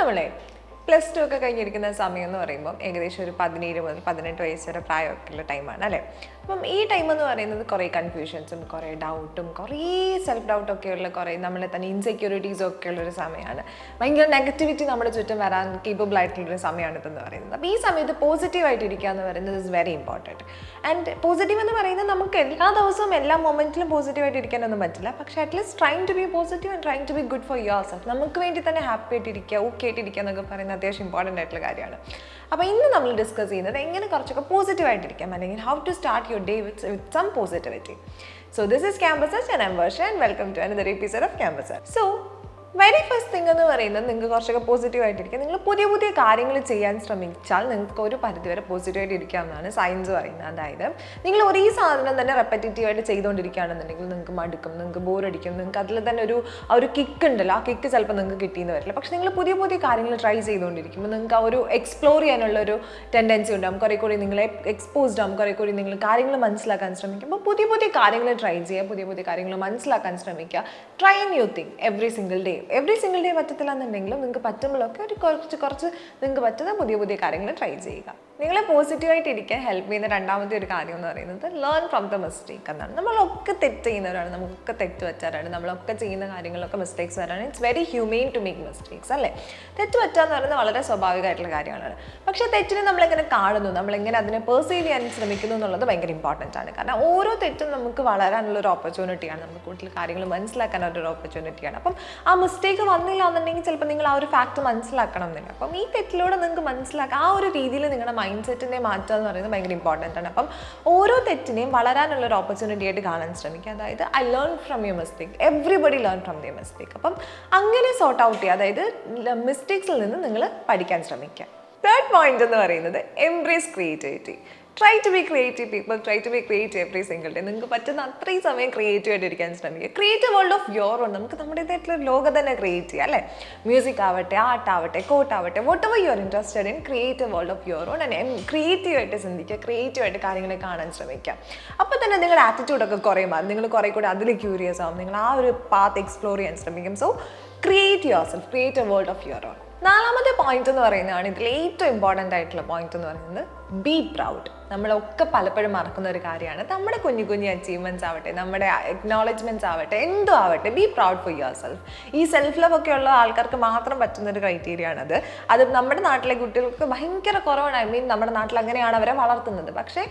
നമ്മളെ plus two ഒക്കെ കഴിഞ്ഞിരിക്കുന്ന സമയം എന്ന് പറയുമ്പോൾ ഏകദേശം ഒരു 17 മുതൽ 18 വയസ്സ് വരെ പ്രായമൊക്കെയുള്ള ടൈമാണ് അല്ലേ. അപ്പം ഈ ടൈം എന്ന് പറയുന്നത് കുറേ കൺഫ്യൂഷൻസും കുറേ ഡൗട്ടും കുറേ സെൽഫ് ഡൗട്ടൊക്കെയുള്ള കുറേ നമ്മളെ തന്നെ ഇൻസെക്യൂരിറ്റീസും ഒക്കെ ഉള്ളൊരു സമയമാണ്. ഭയങ്കര നെഗറ്റിവിറ്റി നമ്മുടെ ചുറ്റും വരാൻ കേപ്പബിൾ ആയിട്ടുള്ളൊരു സമയമാണ് ഇതെന്ന് പറയുന്നത്. അപ്പോൾ ഈ സമയത്ത് പോസിറ്റീവായിട്ട് ഇരിക്കുക എന്ന് പറയുന്നത് is very important. And positive എന്ന് പറയുന്നത് നമുക്ക് എല്ലാ ദിവസവും എല്ലാ മൊമെൻറ്റിലും പോസിറ്റീവായിട്ട് ഇരിക്കാനൊന്നും പറ്റില്ല. പക്ഷേ at least trying to be positive and trying to be good for yourself. നമുക്ക് വേണ്ടി തന്നെ ഹാപ്പി ആയിട്ടിരിക്കുക, ഓക്കെ ആയിട്ടിരിക്കുക എന്നൊക്കെ പറയുന്നത് അത്യാവശ്യം ഇമ്പോർട്ടൻ്റ് ആയിട്ടുള്ള കാര്യമാണ്. അപ്പോൾ ഇന്ന് നമ്മൾ ഡിസ്കസ് ചെയ്യുന്നത് എങ്ങനെ കുറച്ചൊക്കെ പോസിറ്റീവായിട്ടിരിക്കാം, അല്ലെങ്കിൽ how to start your day with some positivity. So this is Campus and I'm Varsha and welcome to another episode of Campus. So very first thing എന്ന് പറയുന്നത് നിങ്ങൾക്ക് കുറച്ചൊക്കെ പോസിറ്റീവായിട്ടിരിക്കുക. നിങ്ങൾ പുതിയ പുതിയ കാര്യങ്ങൾ ചെയ്യാൻ ശ്രമിച്ചാൽ നിങ്ങൾക്ക് ഒരു പരിധിവരെ പോസിറ്റീവായിട്ട് ഇരിക്കാമെന്നാണ് സയൻസ് പറയുന്നത്. അതായത് നിങ്ങൾ ഒരേ സാധനം തന്നെ റെപ്പറ്റേറ്റീവായിട്ട് ചെയ്തുകൊണ്ടിരിക്കുകയാണെന്നുണ്ടെങ്കിൽ നിങ്ങൾക്ക് മടുക്കും, നിങ്ങൾക്ക് ബോറടിക്കും, നിങ്ങൾക്ക് അതിൽ തന്നെ ഒരു കിക്ക് ഉണ്ടല്ലോ, ആ കിക്ക് ചിലപ്പോൾ നിങ്ങൾക്ക് കിട്ടിയെന്ന് വരില്ല. പക്ഷേ നിങ്ങൾ പുതിയ പുതിയ കാര്യങ്ങൾ ട്രൈ ചെയ്തുകൊണ്ടിരിക്കുമ്പോൾ നിങ്ങൾക്ക് ആ ഒരു എക്സ്പ്ലോർ ചെയ്യാനുള്ളൊരു ടെൻഡൻസി ഉണ്ടാകും. കുറേ കൂടി നിങ്ങളെ എക്സ്പോസ്ഡ് ആകും, കുറേ കൂടി നിങ്ങൾ കാര്യങ്ങൾ മനസ്സിലാക്കാൻ ശ്രമിക്കുമ്പോൾ പുതിയ പുതിയ കാര്യങ്ങൾ ട്രൈ ചെയ്യുക, പുതിയ പുതിയ കാര്യങ്ങൾ മനസ്സിലാക്കാൻ ശ്രമിക്കുക. Try A new thing every single day പറ്റത്തില്ല എന്നുണ്ടെങ്കിലും നിങ്ങൾക്ക് പറ്റുമ്പോഴൊക്കെ ഒരു കുറച്ച് നിങ്ങൾക്ക് പറ്റുന്ന പുതിയ പുതിയ കാര്യങ്ങൾ ട്രൈ ചെയ്യുക. നിങ്ങളെ പോസിറ്റീവായിട്ട് ഇരിക്കാൻ ഹെൽപ്പ് ചെയ്യുന്ന രണ്ടാമത്തെ ഒരു കാര്യം എന്ന് പറയുന്നത് ലേൺ ഫ്രം ദ മിസ്റ്റേക്ക് എന്നാണ്. നമ്മളൊക്കെ തെറ്റ് ചെയ്യുന്നവരാണ്, നമുക്കൊക്കെ തെറ്റ് പറ്റാറാണ്, നമ്മളൊക്കെ ചെയ്യുന്ന കാര്യങ്ങളൊക്കെ മിസ്റ്റേക്സ് വരാണ്. It's very humane to make mistakes അല്ലേ. തെറ്റ് പറ്റാന്ന് പറയുന്നത് വളരെ സ്വാഭാവികമായിട്ടുള്ള കാര്യങ്ങളാണ്. പക്ഷേ തെറ്റിനെ നമ്മളെങ്ങനെ കാണുന്നു, നമ്മളെങ്ങനെ അതിനെ പെർസീവ് ചെയ്യാൻ ശ്രമിക്കുന്നു എന്നുള്ളത് ഭയങ്കര ഇമ്പോർട്ടൻ്റ് ആണ്. കാരണം ഓരോ തെറ്റും നമുക്ക് വളരാനുള്ളൊരു ഓപ്പർച്യൂണിറ്റിയാണ്, നമുക്ക് കൂടുതൽ കാര്യങ്ങൾ മനസ്സിലാക്കാനുള്ളൊരു ഓപ്പർച്യൂണിറ്റിയാണ്. അപ്പം ആ മിസ്റ്റേക്ക് വന്നില്ല എന്നുണ്ടെങ്കിൽ ചിലപ്പോൾ നിങ്ങൾ ആ ഒരു ഫാക്ട് മനസ്സിലാക്കണം എന്നില്ല. അപ്പം ഈ തെറ്റിലൂടെ നിങ്ങൾക്ക് മനസ്സിലാക്കാം, ആ ഒരു രീതിയിൽ നിങ്ങളുടെ മൈൻഡ് സെറ്റിനെ മാറ്റുക എന്ന് പറയുന്നത് ഭയങ്കര ഇമ്പോർട്ടൻ്റ് ആണ്. അപ്പം ഓരോ തെറ്റിനെയും വളരാനുള്ള ഒരു ഓപ്പർച്യൂണിറ്റി ആയിട്ട് കാണാൻ ശ്രമിക്കുക. അതായത് I learn from your mistake, everybody learn from their mistake. അപ്പം അങ്ങനെ സോർട്ട് ഔട്ട് ചെയ്യുക, അതായത് മിസ്റ്റേക്സിൽ നിന്ന് നിങ്ങൾ പഠിക്കാൻ ശ്രമിക്കുക. തേർഡ് പോയിന്റ് എന്ന് പറയുന്നത് embrace creativity. Try to be creative people, try to be creative every single day. നിങ്ങൾക്ക് പറ്റുന്ന അത്രയും സമയം ക്രിയേറ്റീവ് ആയിട്ട് ഇരിക്കാൻ ശ്രമിക്കുക. Creative world of your own, നമുക്ക് നമ്മുടേതായിട്ടുള്ള ലോകം തന്നെ ക്രിയേറ്റ് ചെയ്യുക അല്ലേ. മ്യൂസിക് ആവട്ടെ, ആർട്ട് ആവട്ടെ, കോട്ട് ആവട്ടെ, whatever you are interested in, creative world of your own. And ക്രിയേറ്റീവായിട്ട് ചിന്തിക്കുക, ക്രിയേറ്റീവായിട്ട് കാര്യങ്ങളെ കാണാൻ ശ്രമിക്കുക. അപ്പോൾ തന്നെ നിങ്ങളുടെ ആറ്റിറ്റ്യൂഡൊക്കെ കുറേ മാറും, നിങ്ങൾ കുറേ കൂടി അതിൽ ക്യൂരിയസ് ആവും, നിങ്ങൾ ആ ഒരു പാത്ത് എക്സ്പ്ലോർ ചെയ്യാൻ ശ്രമിക്കും. So create your self, create A world of your own. നാലാമത്തെ പോയിന്റ് എന്ന് പറയുന്നതാണ് ഇതിൽ ഏറ്റവും ഇമ്പോർട്ടൻ്റ് ആയിട്ടുള്ള പോയിന്റ് എന്ന് പറയുന്നത് ബി പ്രൗഡ്. നമ്മളൊക്കെ പലപ്പോഴും മറക്കുന്ന ഒരു കാര്യമാണ്. നമ്മുടെ കുഞ്ഞു കുഞ്ഞു അച്ചീവ്മെൻറ്റ്സ് ആവട്ടെ, നമ്മുടെ അക്നോളജ്മെൻറ്റ്സ് ആവട്ടെ, എന്തോ ആവട്ടെ, be proud for your self. ഈ സെൽഫ് ലവ് ഒക്കെ ഉള്ള ആൾക്കാർക്ക് മാത്രം പറ്റുന്നൊരു ക്രൈറ്റീരിയ ആണത്. അത് നമ്മുടെ നാട്ടിലെ കുട്ടികൾക്ക് ഭയങ്കര കുറവാണ്. ഐ മീൻ നമ്മുടെ നാട്ടിൽ അങ്ങനെയാണ് അവരെ വളർത്തുന്നത്. പക്ഷേ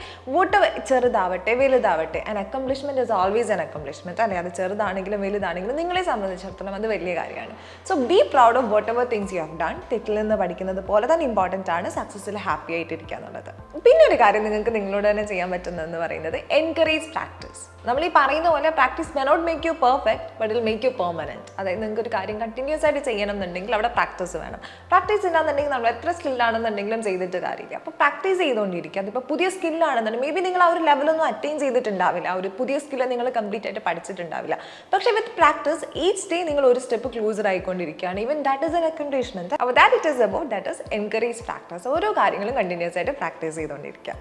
ചെറുതാവട്ടെ വലുതാവട്ടെ, an accomplishment is always an accomplishment അല്ലേ. അത് ചെറുതാണെങ്കിലും വലുതാണെങ്കിലും നിങ്ങളെ സംബന്ധിച്ചിടത്തോളം അത് വലിയ കാര്യമാണ്. So be proud of whatever things you have done. തെറ്റിൽ നിന്ന് പഠിക്കുന്നത് പോലെ തന്നെ ഇമ്പോർട്ടൻ്റ് ആണ് സക്സസ്സിൽ ഹാപ്പി ആയിട്ടിരിക്കുക എന്നുള്ളത്. പിന്നെ ഒരു കാര്യം നിങ്ങൾക്ക് നിങ്ങളോട് തന്നെ ചെയ്യാൻ പറ്റുന്നതെന്ന് പറയുന്നത് എൻകറേജ് പ്രാക്ടീസ്. നമ്മൾ ഈ പറയുന്ന പോലെ practice may not make you perfect but it'll make you permanent. അതായത് നിങ്ങൾക്ക് ഒരു കാര്യം കണ്ടിന്യൂസ് ആയിട്ട് ചെയ്യണം എന്നുണ്ടെങ്കിൽ അവിടെ പ്രാക്ടീസ് വേണം. പ്രാക്ടീസ് ഇല്ലാന്നുണ്ടെങ്കിൽ നമ്മൾ എത്ര സ്കില്ലാണെന്നുണ്ടെങ്കിലും ചെയ്തിട്ട് കാര്യമില്ല. അപ്പോൾ പ്രാക്ടീസ് ചെയ്തുകൊണ്ടിരിക്കുക. അതിപ്പോൾ പുതിയ സ്കില്ലാണെന്നുണ്ടെങ്കിൽ മേ ബി നിങ്ങൾ ആ ഒരു ലെവലൊന്നും അറ്റൈൻ ചെയ്തിട്ടുണ്ടാവില്ല, ഒരു പുതിയ സ്കില്ല് നിങ്ങൾ കംപ്ലീറ്റ് ആയിട്ട് പഠിച്ചിട്ടുണ്ടാവില്ല. പക്ഷേ വിത്ത് പ്രാക്ടീസ് ഈച്ച് ഡേ നിങ്ങൾ ഒരു സ്റ്റെപ്പ് ക്ലോസർ ആയിക്കൊണ്ടിരിക്കുകയാണ്. Even that is an accomplishment. അപ്പോൾ that it is about that is encourage practice. ഓരോ കാര്യങ്ങളും കണ്ടിന്യൂസ് ആയിട്ട് പ്രാക്ടീസ് ചെയ്തുകൊണ്ടിരിക്കുക.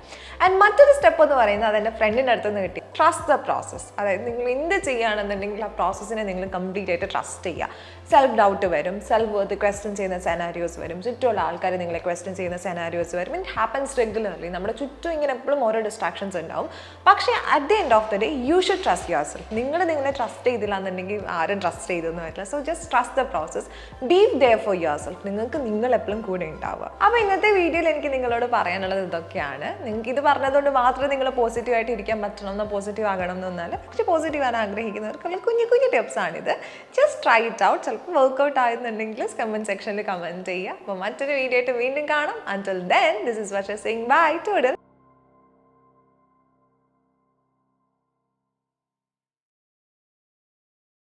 ആൻഡ് മറ്റൊരു സ്റ്റെപ്പ് എന്ന് പറയുന്നത് അതെൻ്റെ ഫ്രണ്ടിൻ്റെ അടുത്ത് നിന്ന് കിട്ടി, ട്രസ്റ്റ് ദ പ്രോസസ്. അതായത് നിങ്ങൾ എന്ത് ചെയ്യുകയാണെന്നുണ്ടെങ്കിൽ ആ പ്രോസസ്സിനെ നിങ്ങൾ കംപ്ലീറ്റ് ആയിട്ട് ട്രസ്റ്റ് ചെയ്യുക. സെൽഫ് ഡൗട്ട് വരും, സെൽഫ് വർത്ത് ക്വസ്റ്റ്യൻ ചെയ്യുന്ന സെനാരിയോസ് വരും, ചുറ്റുമുള്ള ആൾക്കാർ നിങ്ങളെ ക്വസ്റ്റ്യൻ ചെയ്യുന്ന സെനാരിയോസ് വരും. It happens regularly. നമ്മുടെ ചുറ്റും ഇങ്ങനെ എപ്പോഴും ഓരോ ഡിസ്ട്രാക്ഷൻസ് ഉണ്ടാവും. പക്ഷേ at the end of the day you should trust yourself. നിങ്ങളെ ട്രസ്റ്റ് ചെയ്തില്ല എന്നുണ്ടെങ്കിൽ ആരും ട്രസ്റ്റ് ചെയ്തൊന്നും പറ്റില്ല. So just trust the process, be there for yourself. നിങ്ങൾ എപ്പോഴും കൂടെ ഉണ്ടാവുക. അപ്പോൾ ഇന്നത്തെ വീഡിയോയിൽ എനിക്ക് നിങ്ങളോട് പറയാനുള്ളത് ഇതൊക്കെയാണ്. നിങ്ങൾക്ക് ഇത് പറഞ്ഞതുകൊണ്ട് മാത്രമേ നിങ്ങൾ പോസിറ്റീവായിട്ട് ഇരിക്കാൻ പറ്റണമെന്നോ പോസിറ്റീവ് ആകണം എന്നൊന്നല്ല. പക്ഷേ പോസിറ്റീവ് ആകാൻ ആഗ്രഹിക്കുന്നവർക്കുള്ള കുഞ്ഞു കുഞ്ഞു ടിപ്സാണിത്. Just try it out. ചിലപ്പോൾ വർക്ക്ഔട്ട് ആയെന്നുണ്ടെങ്കിൽ കമൻറ്റ് സെക്ഷനിൽ കമൻറ്റ് ചെയ്യുക. അപ്പോൾ മറ്റൊരു വീഡിയോ ആയിട്ട് വീണ്ടും കാണാം. Until then, this is Varsha saying bye to